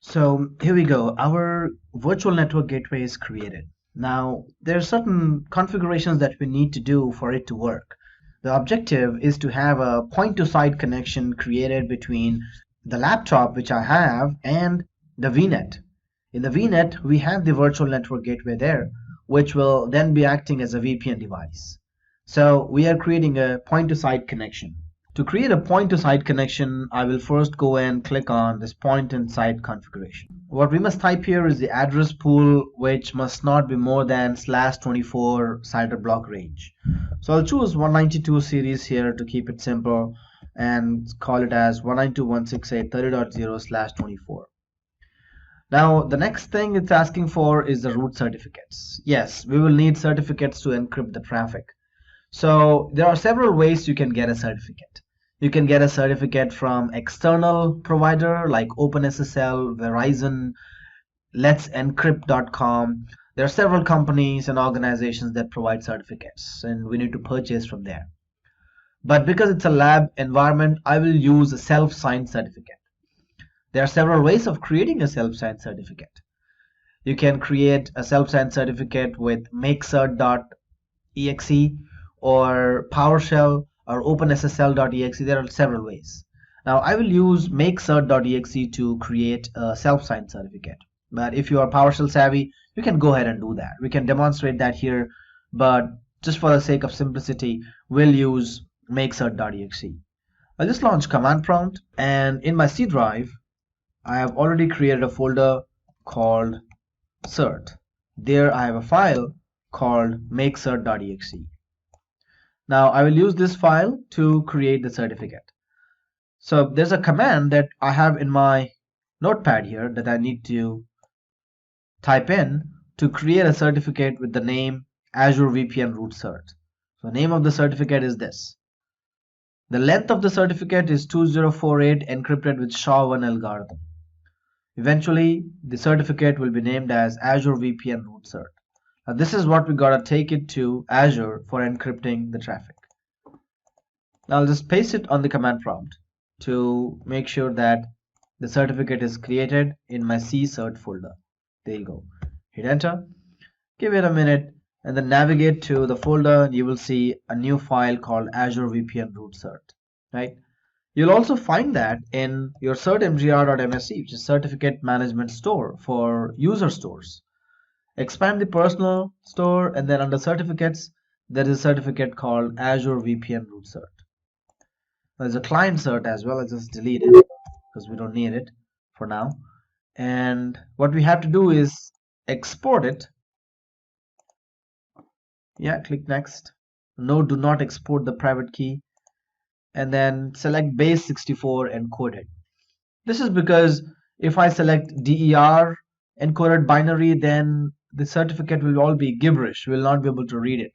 So here we go. Our virtual network gateway is created. Now, there are certain configurations that we need to do for it to work. The objective is to have a point-to-site connection created between the laptop, which I have, and the VNet. In the VNet, we have the virtual network gateway there, which will then be acting as a VPN device. So we are creating a point-to-site connection. To create a point-to-site connection, I will first go and click on this point-in-site configuration. What we must type here is the address pool, which must not be more than /24 CIDR block range. So I'll choose 192 series here to keep it simple and call it as 192.168.30.0/24. Now, the next thing it's asking for is the root certificates. Yes, we will need certificates to encrypt the traffic. So there are several ways you can get a certificate. You can get a certificate from external provider like OpenSSL, Verizon, let'sencrypt.com. There are several companies and organizations that provide certificates, and we need to purchase from there. But because it's a lab environment, I will use a self-signed certificate. There are several ways of creating a self-signed certificate. You can create a self-signed certificate with makecert.exe or PowerShell or OpenSSL.exe. There are several ways. Now I will use makecert.exe to create a self-signed certificate. But if you are PowerShell savvy, you can go ahead and do that. We can demonstrate that here, but just for the sake of simplicity, we'll use makecert.exe. I'll just launch command prompt, and in my C drive, I have already created a folder called cert. There I have a file called makecert.exe. Now I will use this file to create the certificate. So there's a command that I have in my notepad here that I need to type in to create a certificate with the name Azure VPN root cert. So the name of the certificate is this. The length of the certificate is 2048 encrypted with SHA-1 algorithm. Eventually, the certificate will be named as Azure VPN root cert. Now this is what we gotta take it to Azure for encrypting the traffic. Now I'll just paste it on the command prompt to make sure that the certificate is created in my C cert folder. There you go. Hit enter, give it a minute, and then navigate to the folder and you will see a new file called Azure VPN root cert, right? You'll also find that in your certmgr.msc, which is certificate management store for user stores. Expand the personal store, and then under certificates, there is a certificate called Azure VPN root cert. There's a client cert as well. I just delete it because we don't need it for now. And what we have to do is export it. Yeah, click next. No, do not export the private key. And then select base 64 encoded. This is because if I select DER encoded binary, then the certificate will all be gibberish. We will not be able to read it.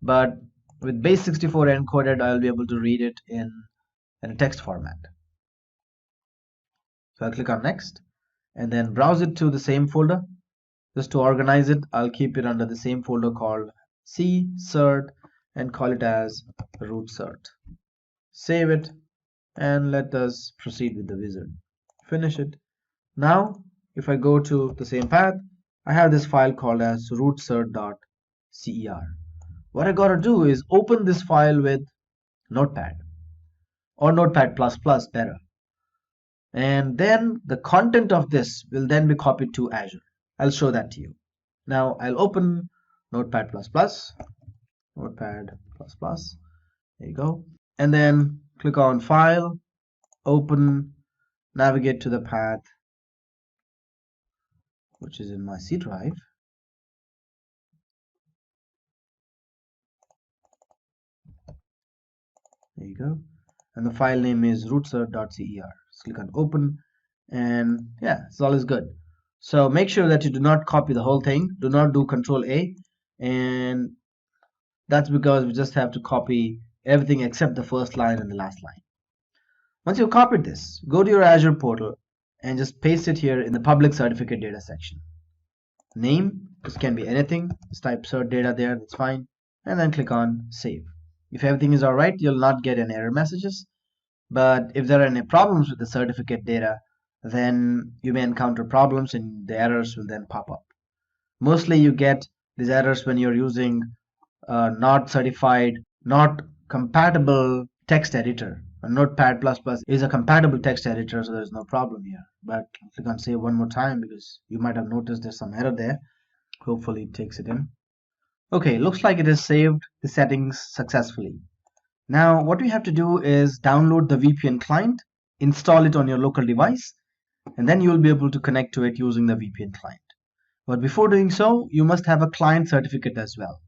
But with base 64 encoded, I'll be able to read it in a text format. So I'll click on next and then browse it to the same folder. Just to organize it, I'll keep it under the same folder called C cert and call it as root cert. Save it and let us proceed with the wizard. Finish it. Now if I go to the same path, I have this file called as rootcert.cer. What I gotta do is open this file with Notepad or Notepad++ better, and then the content of this will then be copied to Azure. I'll show that to you. Now I'll open Notepad++, Notepad++, there you go, and then click on File, Open, navigate to the path which is in my C drive. There you go, and the file name is rootcert.cer. Just click on Open, and yeah, it's all is good. So make sure that you do not copy the whole thing. Do not do Control A, and that's because we just have to copy everything except the first line and the last line. Once you've copied this, go to your Azure portal and just paste it here in the public certificate data section. Name, this can be anything. Just type cert data there, that's fine, and then click on Save. If everything is alright, you'll not get any error messages. But if there are any problems with the certificate data, then you may encounter problems and the errors will then pop up. Mostly you get these errors when you're using not certified, not compatible text editor. Notepad++ is a compatible text editor, so there's no problem here. But click on save one more time because you might have noticed there's some error there. Hopefully it takes it in. Okay, looks like it has saved the settings successfully. Now what we have to do is download the VPN client, install it on your local device, and then you'll be able to connect to it using the VPN client. But before doing so, you must have a client certificate as well.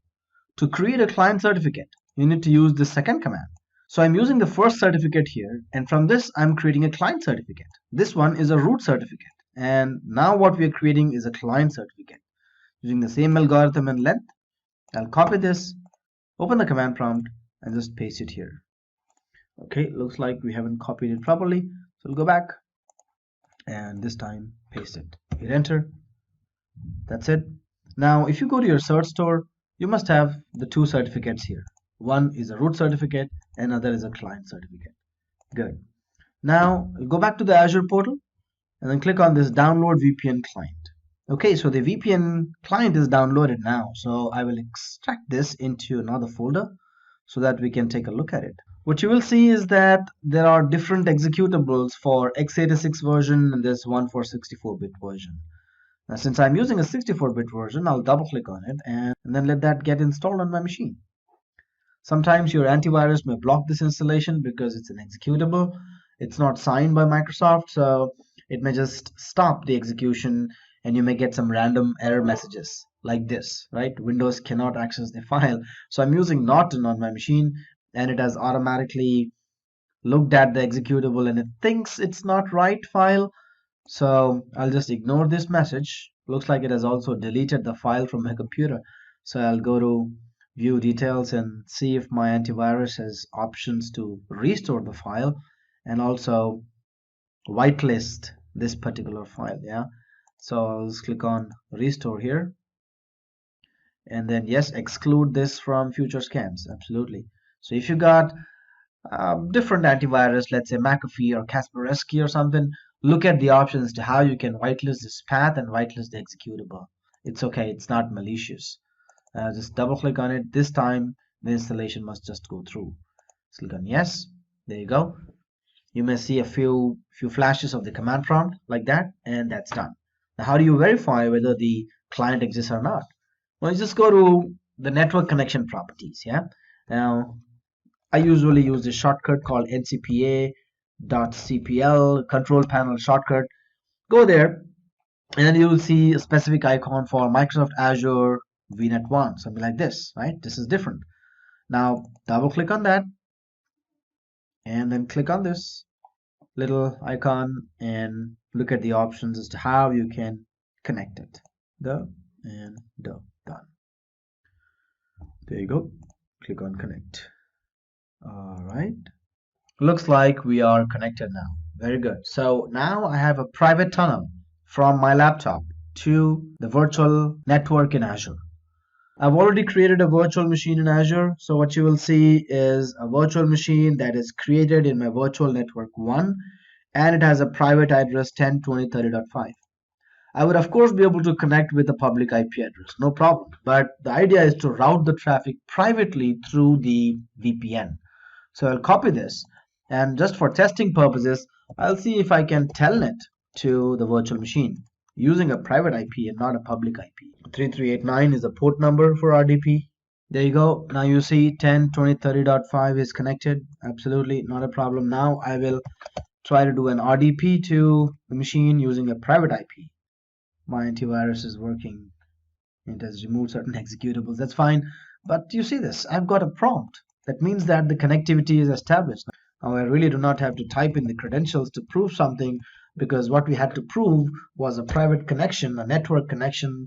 To create a client certificate, you need to use the second command. So I'm using the first certificate here, and from this I'm creating a client certificate. This one is a root certificate, and now what we are creating is a client certificate. Using the same algorithm and length, I'll copy this, open the command prompt, and just paste it here. Okay, looks like we haven't copied it properly, so we'll go back, and this time paste it. Hit enter. That's it. Now if you go to your search store, you must have the two certificates here. One is a root certificate, another is a client certificate. Good. Now go back to the Azure portal and then click on this download VPN client. Okay, so the VPN client is downloaded now. So I will extract this into another folder so that we can take a look at it. What you will see is that there are different executables for x86 version and this one for 64-bit version. Now, since I'm using a 64-bit version, I'll double click on it and then let that get installed on my machine. Sometimes your antivirus may block this installation because it's an executable. It's not signed by Microsoft, so it may just stop the execution and you may get some random error messages like this, right? Windows cannot access the file. So I'm using Norton on my machine and it has automatically looked at the executable and it thinks it's not right file. So I'll just ignore this message. Looks like it has also deleted the file from my computer. So I'll go to view details and see if my antivirus has options to restore the file and also whitelist this particular file. Yeah, so I'll just click on restore here and then yes, exclude this from future scans. Absolutely. So if you got different antivirus, let's say McAfee or Kaspersky or something, look at the options to how you can whitelist this path and whitelist the executable. It's okay, it's not malicious. Just double click on it. This time the installation must just go through. Click on yes. There you go. You may see a few flashes of the command prompt like that, and that's done. Now how do you verify whether the client exists or not? Well, you just go to the network connection properties. Yeah. Now I usually use this shortcut called ncpa.cpl control panel shortcut. Go there and then you will see a specific icon for Microsoft Azure VNet 1, something like this, right? This is different. Now double click on that and then click on this little icon and look at the options as to how you can connect it. Done. There you go. Click on connect. All right. Looks like we are connected now. Very good. So now I have a private tunnel from my laptop to the virtual network in Azure. I've already created a virtual machine in Azure. So what you will see is a virtual machine that is created in my virtual network 1 and it has a private address 10.20.30.5. I would of course be able to connect with a public IP address, no problem. But the idea is to route the traffic privately through the VPN. So I'll copy this and just for testing purposes, I'll see if I can telnet to the virtual machine using a private IP and not a public IP. 3389 is the port number for RDP. There you go. Now you see 10.20.30.5 is connected. Absolutely not a problem. Now I will try to do an RDP to the machine using a private IP. My antivirus is working. It has removed certain executables. That's fine. But you see this, I've got a prompt. That means that the connectivity is established. Now I really do not have to type in the credentials to prove something because what we had to prove was a private connection, a network connection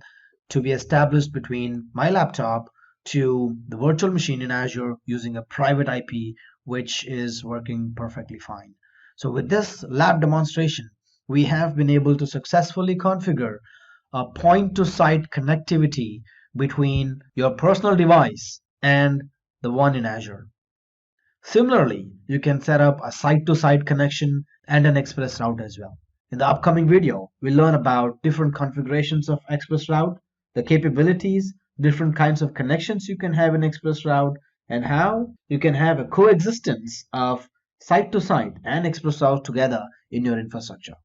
to be established between my laptop to the virtual machine in Azure using a private IP, which is working perfectly fine. So with this lab demonstration, we have been able to successfully configure a point-to-site connectivity between your personal device and the one in Azure. Similarly, you can set up a site-to-site connection and an express route as well. In the upcoming video, we'll learn about different configurations of ExpressRoute, the capabilities, different kinds of connections you can have in ExpressRoute, and how you can have a coexistence of site to site and ExpressRoute together in your infrastructure.